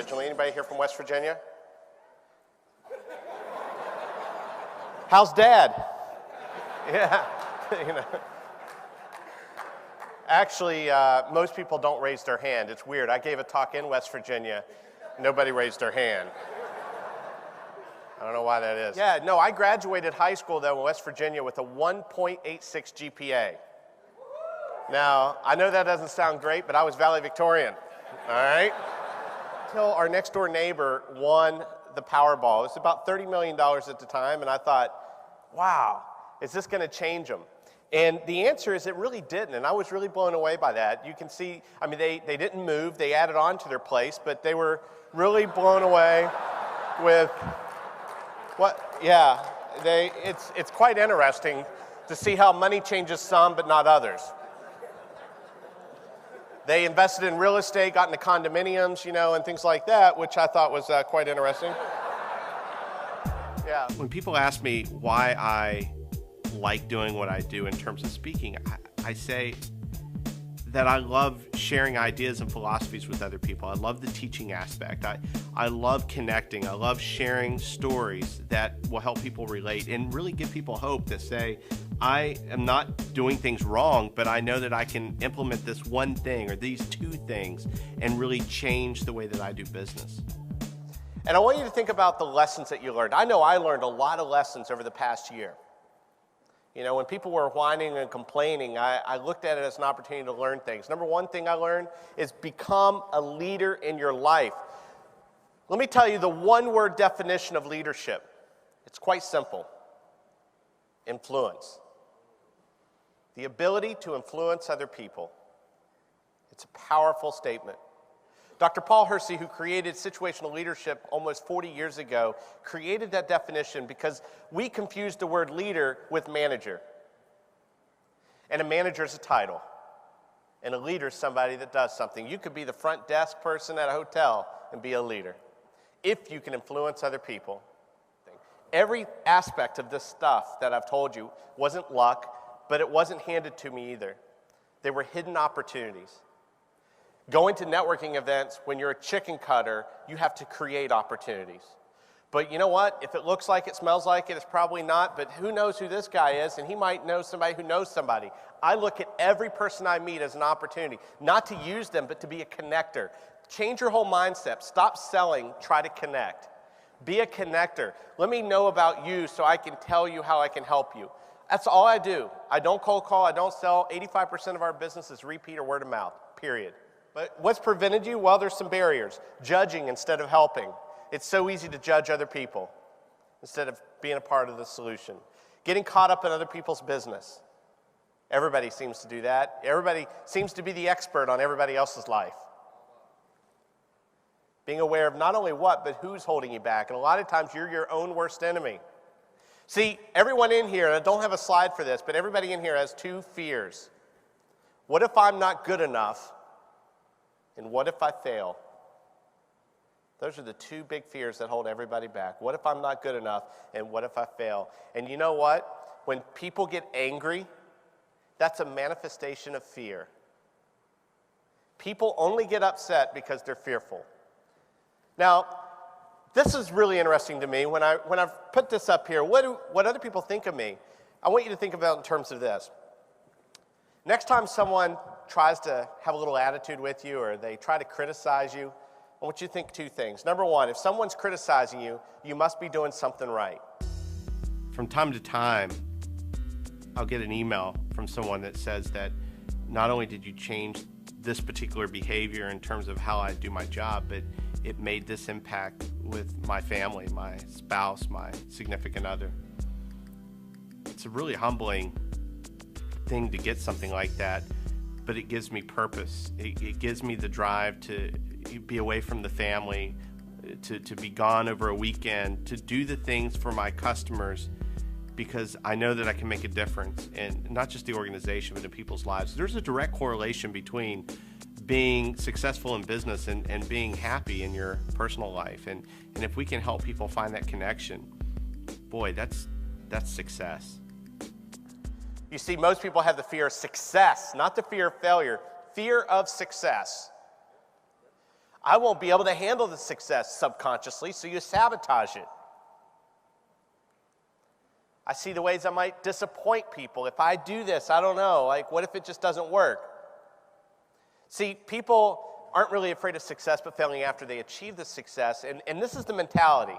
originally. Anybody here from West Virginia? How's Dad? Yeah, you know. Actually, most people don't raise their hand. It's weird. I gave a talk in West Virginia. Nobody raised their hand. I don't know why that is. Yeah, no, I graduated high school, though, in West Virginia with a 1.86 GPA. Now, I know that doesn't sound great, but I was valedictorian, all right? Until our next-door neighbor won the Powerball. It was about $30 million at the time, and I thought, wow, is this going to change them? And the answer is it really didn't, and I was really blown away by that. You can see, I mean, they didn't move. They added on to their place, but they were really blown away with what, yeah, it's quite interesting to see how money changes some but not others. They invested in real estate, got into condominiums, you know, and things like that, which I thought was quite interesting. Yeah. When people ask me why I like doing what I do in terms of speaking, I say that I love sharing ideas and philosophies with other people. I love the teaching aspect. I love connecting. I love sharing stories that will help people relate and really give people hope that say, I am not doing things wrong, but I know that I can implement this one thing or these two things and really change the way that I do business. And I want you to think about the lessons that you learned. I know I learned a lot of lessons over the past year. You know, when people were whining and complaining, I looked at it as an opportunity to learn things. Number one thing I learned is become a leader in your life. Let me tell you the one-word definition of leadership. It's quite simple. Influence. The ability to influence other people. It's a powerful statement. Dr. Paul Hersey, who created situational leadership almost 40 years ago, created that definition because we confused the word leader with manager. And a manager is a title. And a leader is somebody that does something. You could be the front desk person at a hotel and be a leader if you can influence other people. Every aspect of this stuff that I've told you wasn't luck, but it wasn't handed to me either. They were hidden opportunities. Going to networking events, when you're a chicken cutter, you have to create opportunities. But you know what? If it looks like it, smells like it, it's probably not, but who knows who this guy is, and he might know somebody who knows somebody. I look at every person I meet as an opportunity, not to use them, but to be a connector. Change your whole mindset. Stop selling, try to connect. Be a connector. Let me know about you so I can tell you how I can help you. That's all I do. I don't cold call, I don't sell. 85% of our business is repeat or word of mouth, period. But what's prevented you? Well, there's some barriers. Judging instead of helping. It's so easy to judge other people instead of being a part of the solution. Getting caught up in other people's business. Everybody seems to do that. Everybody seems to be the expert on everybody else's life. Being aware of not only what, but who's holding you back. And a lot of times you're your own worst enemy. See, everyone in here, and I don't have a slide for this, but everybody in here has two fears. What if I'm not good enough? And what if I fail? Those are the two big fears that hold everybody back. What if I'm not good enough? And what if I fail? And you know what? When people get angry, that's a manifestation of fear. People only get upset because they're fearful. Now, this is really interesting to me. When I've put this up here, what other people think of me, I want you to think about it in terms of this. Next time someone tries to have a little attitude with you or they try to criticize you, I want you to think two things. Number one, if someone's criticizing you, you must be doing something right. From time to time, I'll get an email from someone that says that not only did you change this particular behavior in terms of how I do my job, but it made this impact with my family, my spouse, my significant other. It's a really humbling thing to get something like that, but it gives me purpose. It gives me the drive to be away from the family, to be gone over a weekend, to do the things for my customers because I know that I can make a difference in not just the organization, but in people's lives. There's a direct correlation between being successful in business and being happy in your personal life. And if we can help people find that connection, boy, that's success. You see, most people have the fear of success, not the fear of failure, fear of success. I won't be able to handle the success subconsciously, so you sabotage it. I see the ways I might disappoint people. If I do this, I don't know, like what if it just doesn't work? See, people aren't really afraid of success but failing after they achieve the success, and this is the mentality.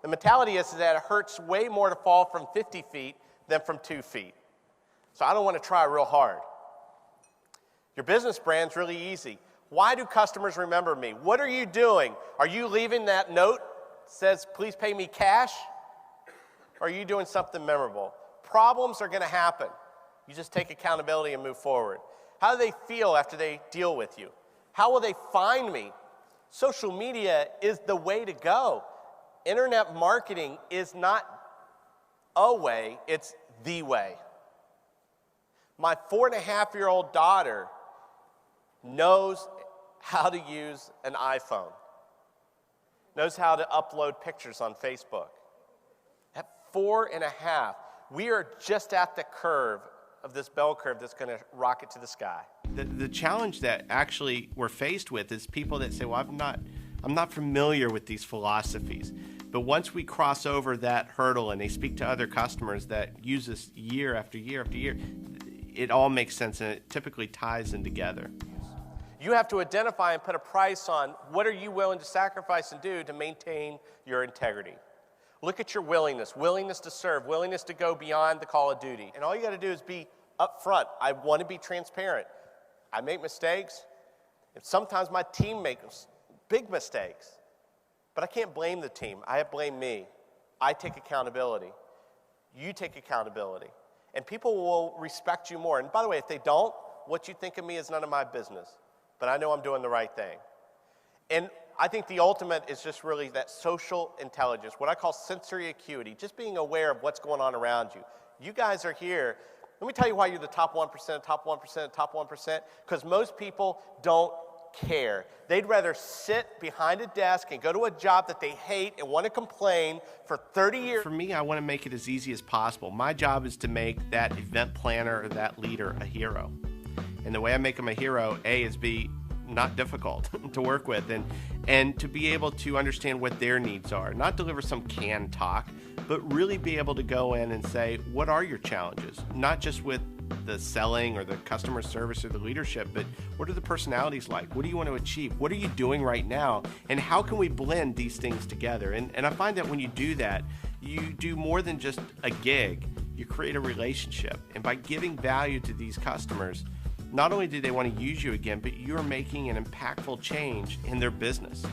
The mentality is that it hurts way more to fall from 50 feet than from 2 feet. So I don't want to try real hard. Your business brand's really easy. Why do customers remember me? What are you doing? Are you leaving that note that says, please pay me cash? Or are you doing something memorable? Problems are going to happen. You just take accountability and move forward. How do they feel after they deal with you? How will they find me? Social media is the way to go. Internet marketing is not a way, it's the way. My 4.5-year-old daughter knows how to use an iPhone, knows how to upload pictures on Facebook. At 4.5, we are just at the curve of this bell curve that's going to rocket to the sky. The challenge that actually we're faced with is people that say, well, I'm not familiar with these philosophies. But once we cross over that hurdle and they speak to other customers that use this year after year after year, it all makes sense and it typically ties in together. You have to identify and put a price on what are you willing to sacrifice and do to maintain your integrity. Look at your willingness to serve, willingness to go beyond the call of duty. And all you got to do is be upfront. I want to be transparent. I make mistakes, and sometimes my team makes big mistakes. But I can't blame the team. I blame me. I take accountability. You take accountability. And people will respect you more. And by the way, if they don't, what you think of me is none of my business. But I know I'm doing the right thing. And I think the ultimate is just really that social intelligence, what I call sensory acuity, just being aware of what's going on around you. You guys are here. Let me tell you why you're the top 1%, top 1%, top 1%, because most people don't care. They'd rather sit behind a desk and go to a job that they hate and want to complain for 30 years. For me, I want to make it as easy as possible. My job is to make that event planner or that leader a hero. And the way I make them a hero, A, is be not difficult to work with and to be able to understand what their needs are. Not deliver some canned talk, but really be able to go in and say, what are your challenges? Not just with the selling or the customer service or the leadership, but what are the personalities like? What do you want to achieve? What are you doing right now? And how can we blend these things together? And I find that when you do that, you do more than just a gig. You create a relationship. And by giving value to these customers, not only do they want to use you again, but you're making an impactful change in their business.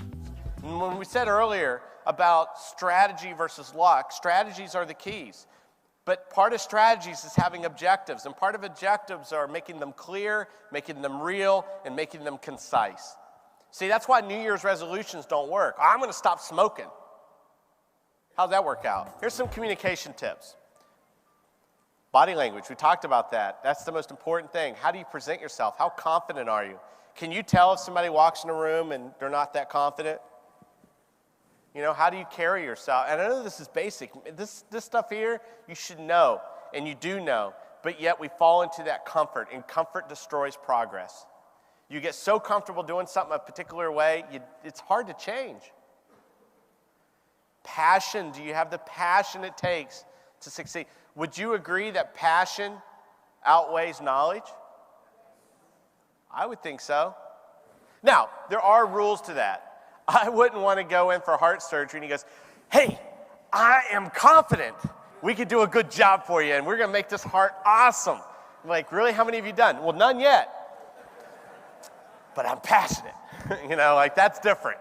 And when we said earlier about strategy versus luck, strategies are the keys. But part of strategies is having objectives, and part of objectives are making them clear, making them real, and making them concise. See, that's why New Year's resolutions don't work. I'm going to stop smoking. How'd that work out? Here's some communication tips. Body language, we talked about that. That's the most important thing. How do you present yourself? How confident are you? Can you tell if somebody walks in a room and they're not that confident? You know, how do you carry yourself? And I know this is basic. This stuff here, you should know, and you do know, but yet we fall into that comfort, and comfort destroys progress. You get so comfortable doing something a particular way, it's hard to change. Passion, do you have the passion it takes to succeed? Would you agree that passion outweighs knowledge? I would think so. Now, there are rules to that. I wouldn't want to go in for heart surgery and he goes, hey, I am confident we could do a good job for you and we're going to make this heart awesome. I'm like, really, how many have you done? Well, none yet. But I'm passionate. You know, like that's different.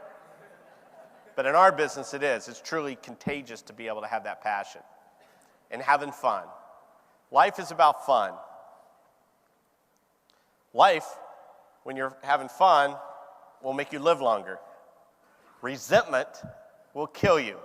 But in our business it is. It's truly contagious to be able to have that passion and having fun. Life is about fun. Life, when you're having fun, will make you live longer. Resentment will kill you.